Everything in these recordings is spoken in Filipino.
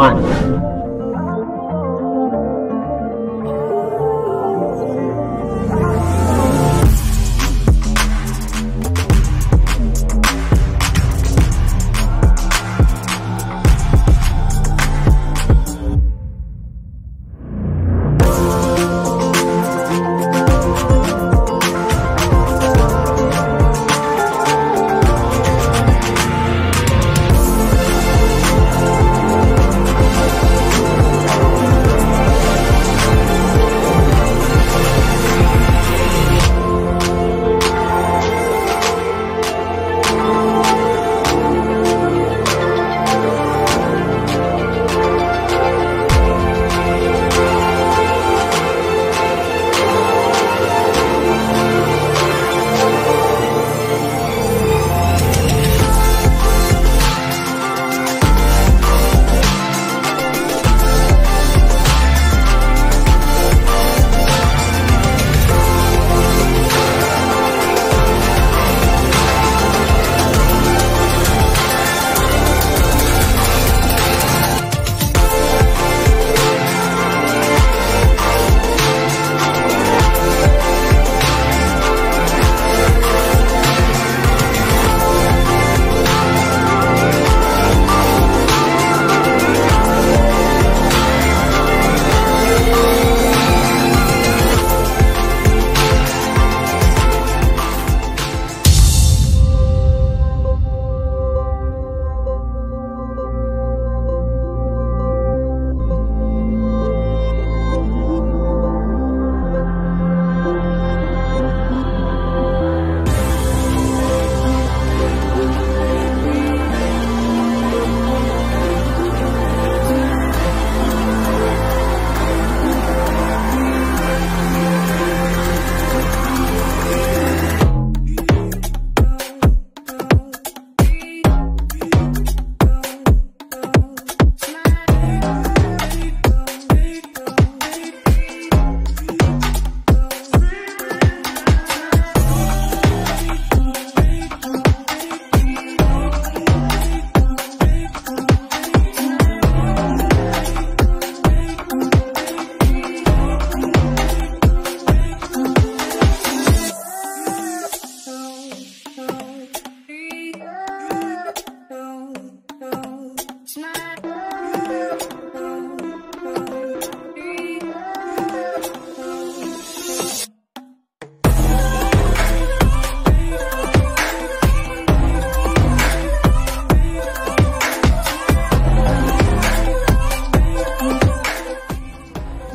1.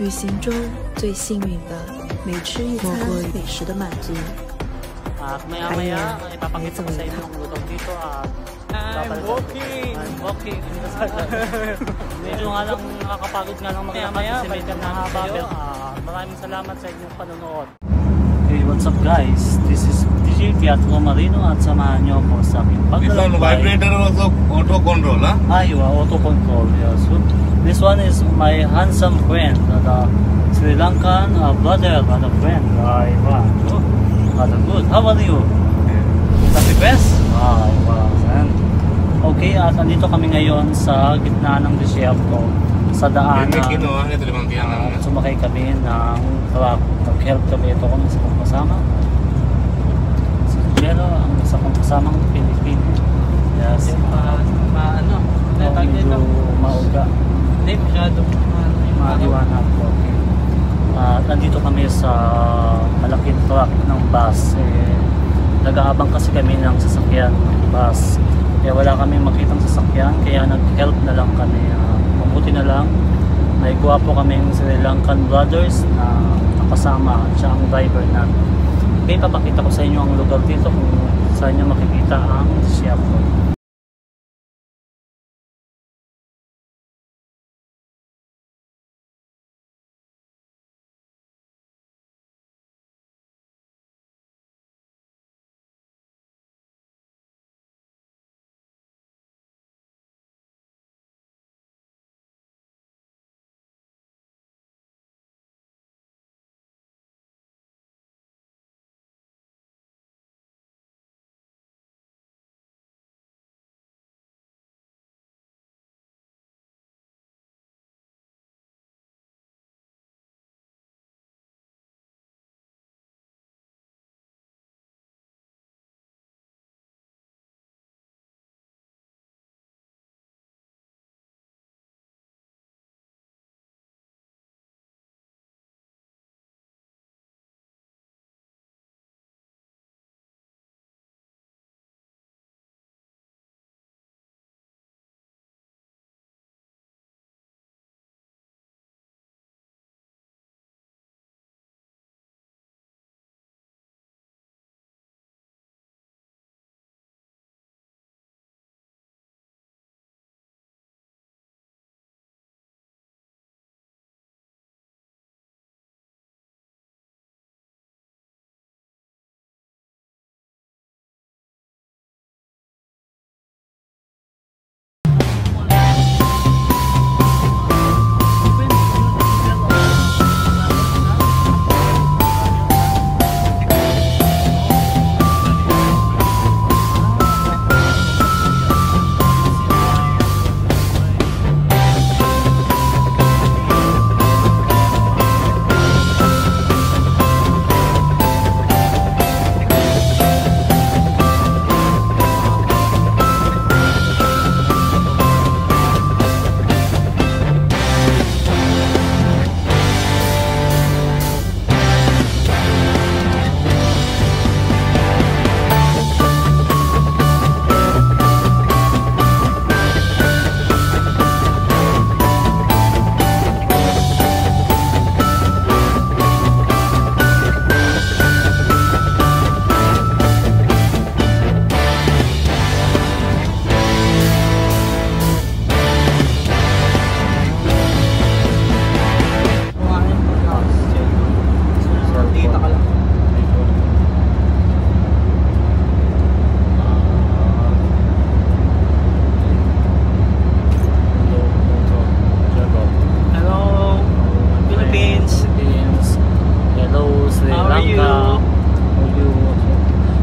旅行中最幸运的，每吃一餐美食的满足。Maya-maya, ipapakita ko sa inyo ang luto dito at I'm walking. Medyo nga lang nakakapagod nga lang maglakad kasi medyo mahaba pero maraming salamat sa inyong panonood. Okay, what's up guys? This is DJ Teatro Marino at samahan nyo ako sa aking paglalakbay. This one vibrator also auto control, huh? Auto control, yeah. So, this one is my handsome friend, the Sri Lankan brother and a friend. Ivan. Rather good. How are you? Happy best? Ivan. Okay, at andito kami ngayon sa gitna ng disyerto sa daanan. Sumakay kami ng truck. Nag-help kami ito kung isa kong kasama. Pero ang isa kong kasamang Pilipino. Yes. Medyo mauga. Hindi, masyadong maliwanag po. At nandito kami sa malaking truck ng bus. Nag-aabang kasi kami ng sasakyan ng bus. Kaya wala kami makitang sasakyan, kaya nag-help na lang kami. Mabuti na lang, may gwapo kaming Sri Lankan brothers na nakasama at siya ang driver namin. Okay, papakita ko sa inyo ang lugar dito kung saan nyo makikita ang disyerto.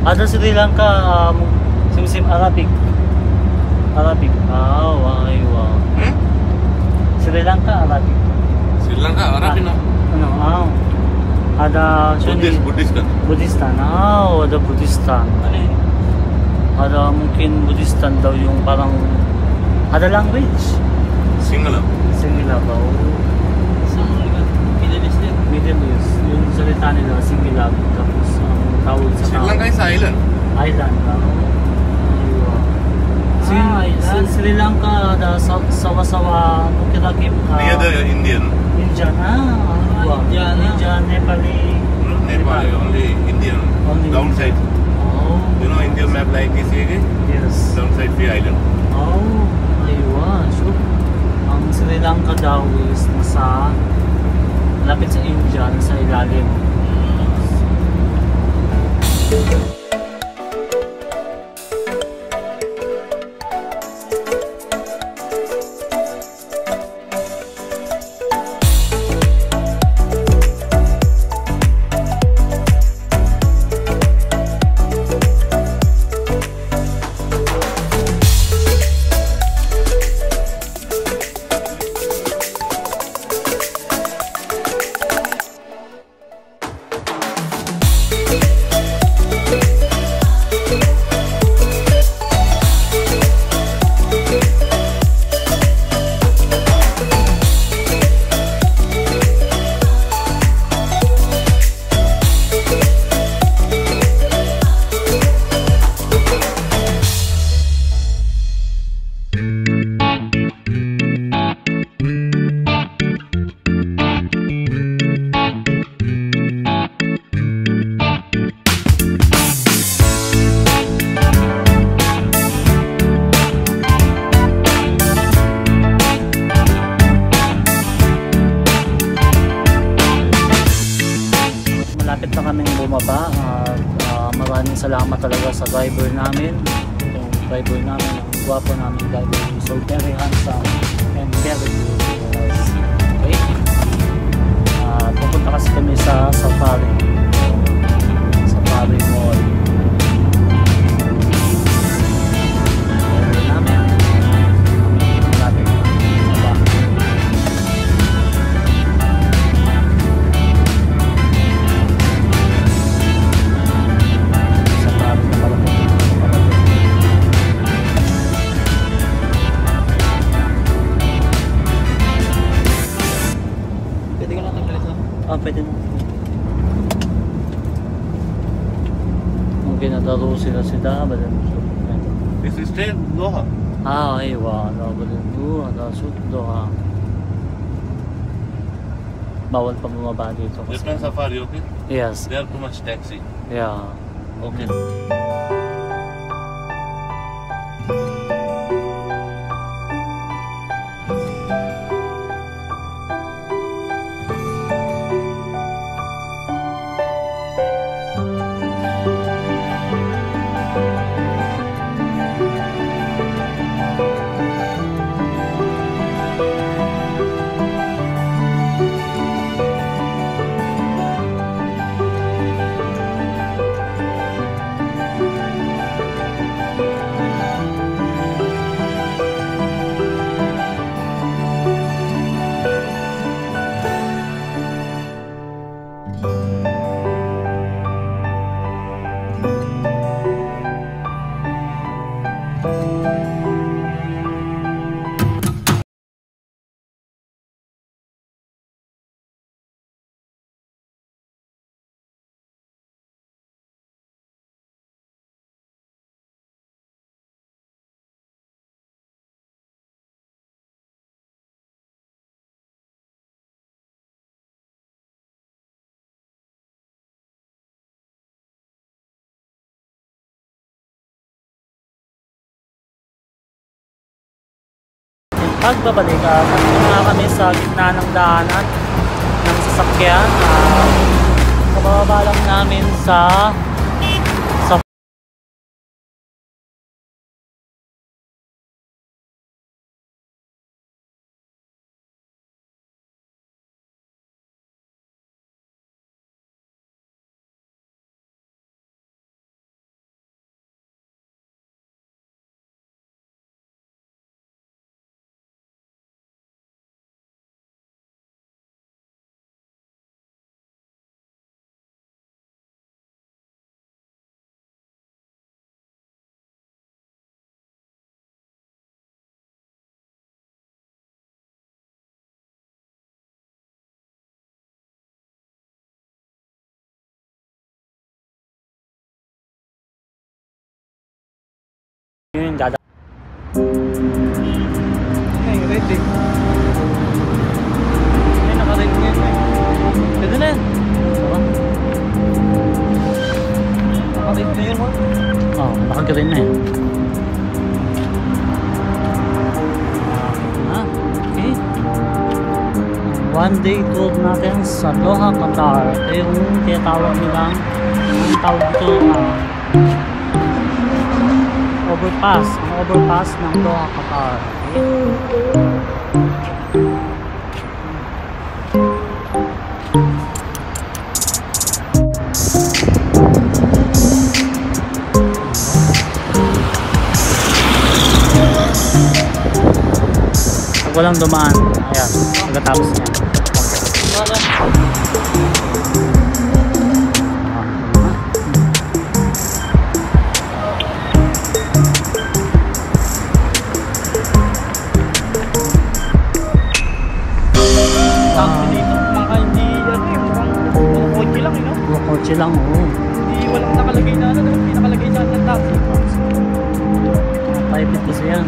Ada Sri Lanka, sim Arabic. Arabic. Aywa. Sri Lanka, Arabic. Sri Lanka, Arabic na. Ano, ada Buddhist kan? Buddhistan. Ada Buddhistan. Ada mungkin Buddhistan daw yung parang ada language. Sinhala. Sinhala ba? Middle East. Yung salita nila, Sinhala. Tapos ang tawag sa Sri Lanka is island. Island. Sri Lanka ada sawa-sawa mukiragim Near the Indian. Indian. Indian, Nepali. Nepal only Indian. Only Downside. Oh. You know Indian map like this here? Yes. Downside free island. Aywa. So, ang Sri Lanka daw is nasa lapit sa India, nasa ilalim. Malapit na kaming bumaba at maraming salamat talaga sa driver namin. Yung driver namin, ang gwapo namin driver. So very handsome and very good. Okay? Pupunta kasi kami sa Safari. Safari Mall. Driver namin. Malapit na sa bahay. Pwede na. Mungkin nadaro sila badan. This is straight Doha. Aywa, badan do, ada sud Doha. Bawal pa bumaba dito kasi. Japan Safari, okay? Yes. There too much taxi. Yeah. Okay. Pagbabalik, na kami sa gitna ng daanan ng sasakyan. Kabababa lang namin sa Yun, dada. Ay, ready. Ay, naka-ready ngayon eh. Pwede na yan. Naka-ready na yun mo. Oo, nakagreen na eh. Okay. One day tour natin sa Doha, Qatar. Ito yung tinatawag nilang ang tawag ito overpass. Ang overpass ng Doha, Qatar. Pag walang dumaan, ayan, pagkatapos niya. Kotse lang, oo. Hindi, walang nakalagay na ano, hindi nakalagay dyan ng taxi. Private kasi yan.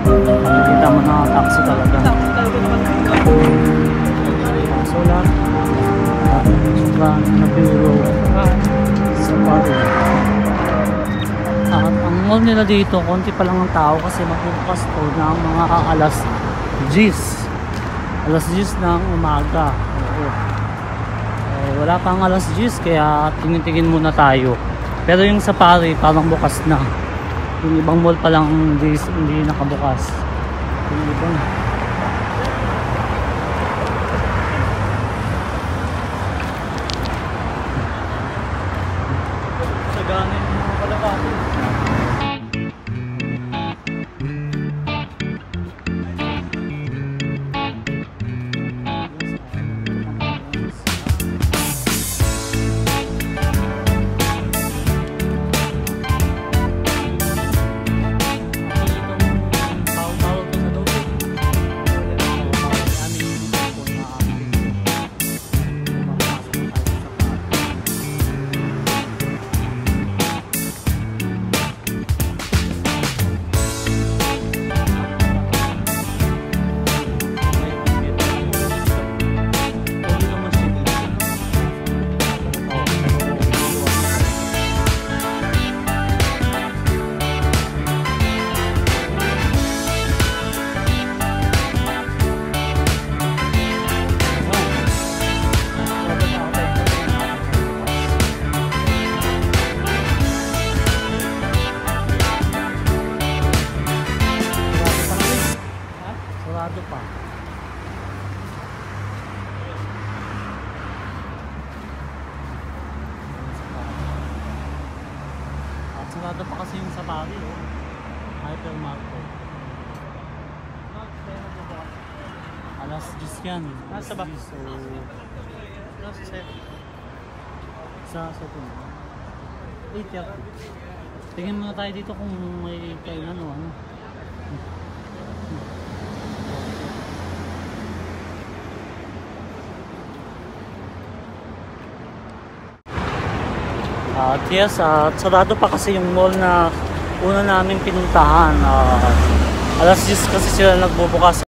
Nakikita mo na taxi talaga. Taxi talaga naman. So lang, na bureau sa party. At ang mall nila dito, konti pa lang ang tao kasi magbubukas to ng mga alas 10. Alas 10 ng umaga. Oo. Wala pang alas 10 kaya tingin-tingin muna tayo. Pero yung sa Paris parang bukas na. Yung ibang mall pa lang hindi nakabukas. Yung ibang Sagana yung mga kalapati. Sarado pa. At sarado pa kasi yung safari, oh. Hypermarket. Alas 10 yan. Nasa ba? So, Nasa set. sa 7. 8 yata. Tingin muna tayo dito kung may kainan o ano. At yes, sarado pa kasi yung mall na una namin pinuntahan. Alas 10 kasi sila nagbubukas.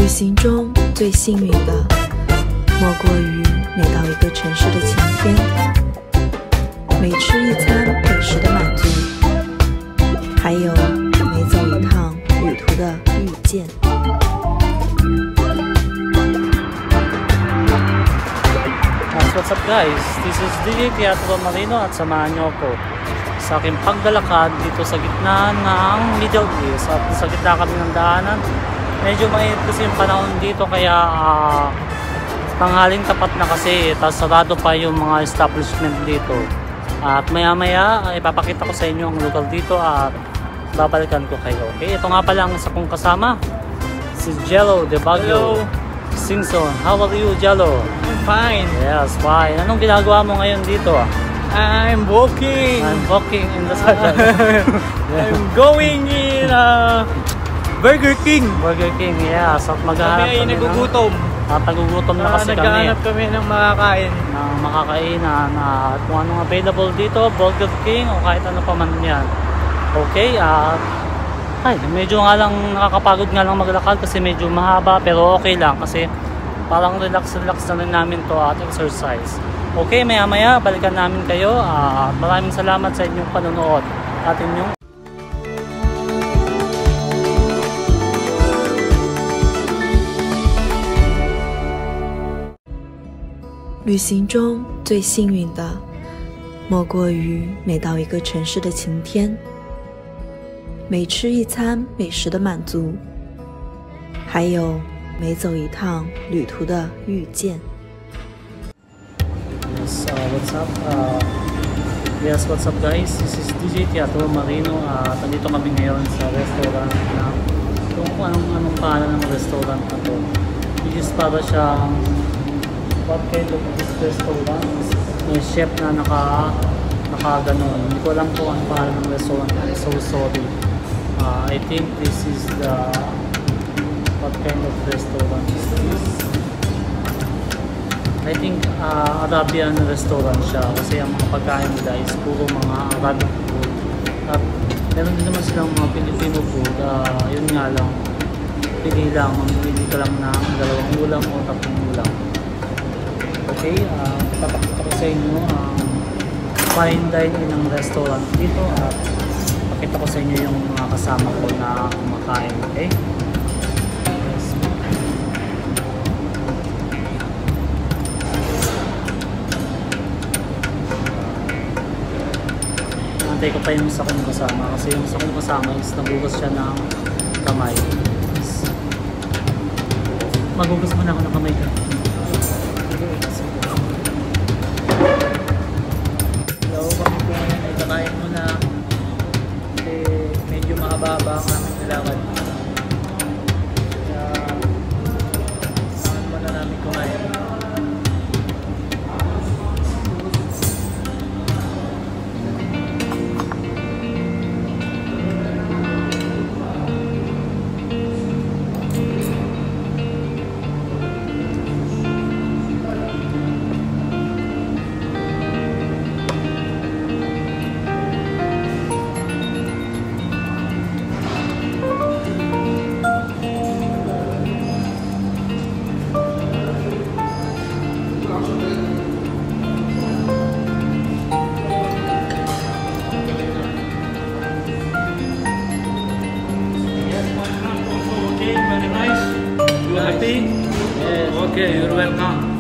旅行中最幸运的，莫过于每到一个城市的晴天，每吃一餐美食的满足，还有每走一趟旅途的遇见。What's up guys? This is DJ Teatro Marino at samahan nyo ako sa aking paglalakad dito sa gitna ng Middle East. At sa gitna kami ng daanan. Medyo mainit kasi yung panahon dito kaya tanghaling tapat na kasi, tapos sarado pa yung mga establishment dito. At maya maya ipapakita ko sa inyo ang lugar dito at babalikan ko kayo. Okay, ito nga pala ang isa kong kasama, si Jello de Baguio. Hello. Singson. How are you, Jello? I'm fine. Yes, fine. Anong ginagawa mo ngayon dito? I'm walking. I'm walking in the sun. I'm going in Burger King. Burger King, yes. At maghahanap Kami ay nagugutom. nagugutom na kasi kami. Naghahanap kami ng makakain. Ng makakainan at kung anong available dito, Burger King o kahit ano pa man yan. Okay, ay, medyo nga lang nakakapagod nga lang maglakad kasi medyo mahaba, pero okay lang kasi parang relax na rin namin to at exercise. Okay, maya maya balikan namin kayo at maraming salamat sa inyong panonood at inyong旅行中最幸运的，莫过于每到一个城市的晴天，每吃一餐美食的满足，还有每走一趟旅途的遇见。 Yes, what's up? Yes, what's up guys? This is DJ Teatro Marino at nandito kami ngayon sa restaurant na kung anong pangalan ng restaurant na to. This is para siyang what kind of this restaurant? May chef na nakaganon. Hindi ko alam kung anong pangalan ng restaurant. I'm so sorry. I think this is the what kind of restaurant is this? I think Arabian restaurant siya kasi ang mga pagkain nila is puro mga Arabic food at meron din naman silang mga Filipino food. Yun nga lang, pili lang, mamili ka lang ng 2 ulam o 3 ulam. Okay, papakita ko sa inyo ang fine dining ng restaurant dito at pakita ko sa inyo yung mga kasama ko na kumakain. Okay? Antay ko pa yung isa kong kasama kasi yung isa kong kasama is nagugas siya ng kamay. Magugas mo na ako ng kamay ka. Hello, kami po ngayon ay kakain muna. Kasi medyo mahaba-haba ang aming nilakad. Kaya saan muna namin kumain. Okay, very nice. You are happy? Yes. Okay, you're welcome.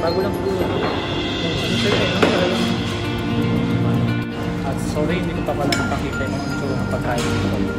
Bago lang po. Ano sa'yo? At sorry, hindi ko pa pala nakakita yung itsura ng pagkain dito.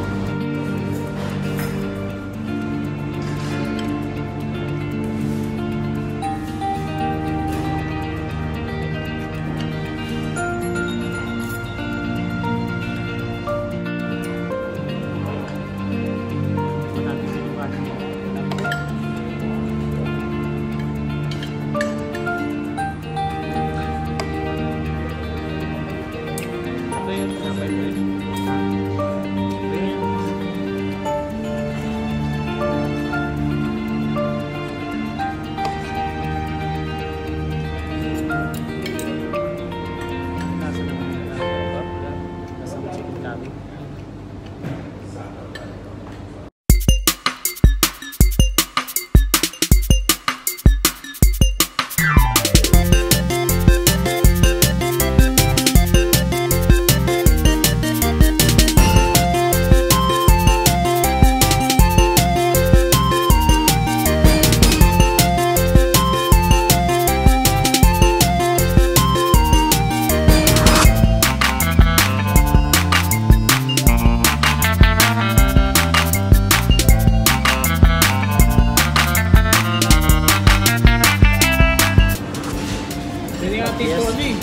natin ito ano eh.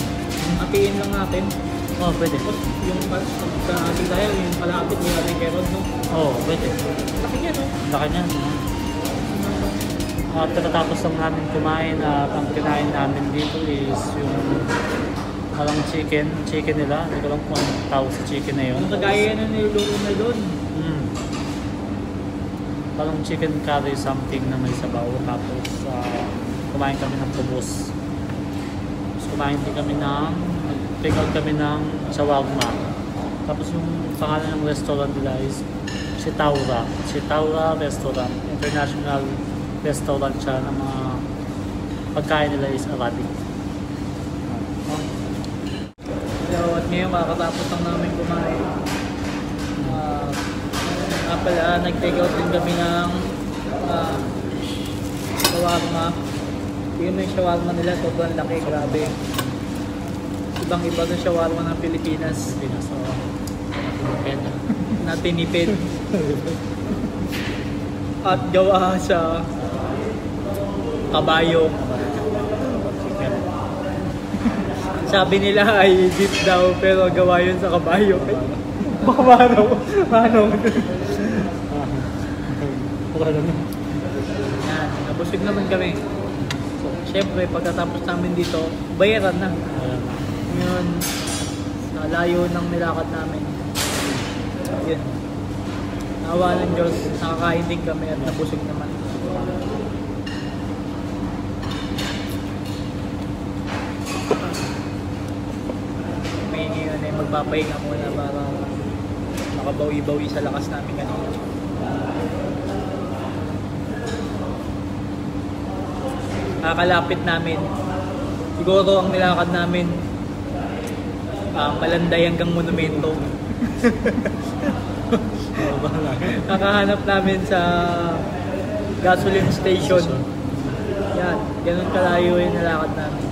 Hatiin lang natin. Oo, pwede. Tapos yung pagka-hating tayo, yung palapit yung ating kerod, no? Oo, pwede. Laki niya, no? Laki niyan. At pagkatapos lang namin kumain at ang kinain namin dito is yung walang chicken nila. Hindi ko lang kung anong tawag sa chicken na yun. Ang kagaya na niluluto na doon. Parang chicken curry something na may sabaw. Tapos kumain kami ng kubos. Tapos kumain din kami take out kami ng shawarma. Tapos yung pangalan ng restaurant nila is Chitaura Restaurant. International restaurant siya ng mga pagkain nila is Arabic. So, at ngayon makakatapos lang namin kumain. Pala, nag-take out din kami ng shawarma. Tingnan mo yung shawarma nila, sobrang laki, grabe. Ibang iba ng shawarma ng Pilipinas. Na tinipid. At gawa sa kabayo. Sabi nila ay beef daw, pero gawa yun sa kabayo. Baka manong. Yan, nabusog naman kami. So, syempre, pagkatapos namin dito, bayaran na. Ngayon, sa layo ng nilakad namin. Yun. Nawa ng Diyos, nakakain din kami at nabusog naman. May ngayon ay magpapahinga muna para makabawi-bawi sa lakas namin kanina. Kakalapit namin. Siguro ang nilakad namin Malanday hanggang Monumento. Nakahanap namin sa gasoline station. Yan, ganun kalayo yung nilakad namin.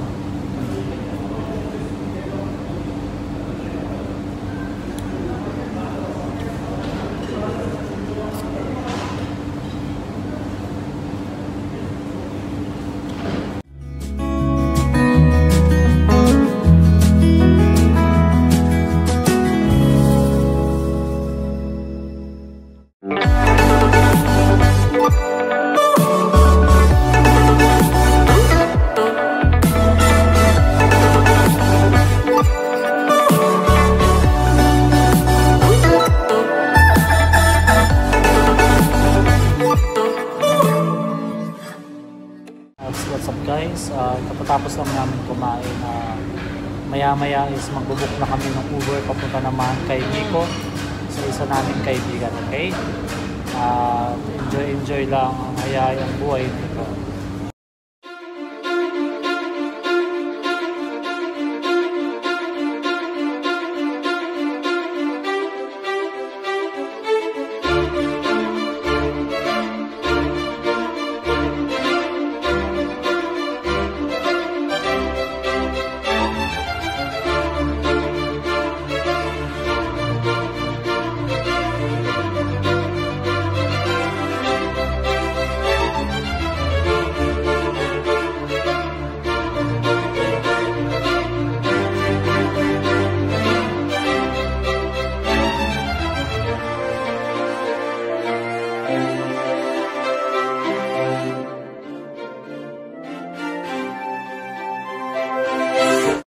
What's up guys, kapatapos lang namin kumain, maya is magbubook na kami ng Uber papunta naman kay Nico sa isa naming kaibigan, okay? Enjoy lang ang hayayang buhay dito.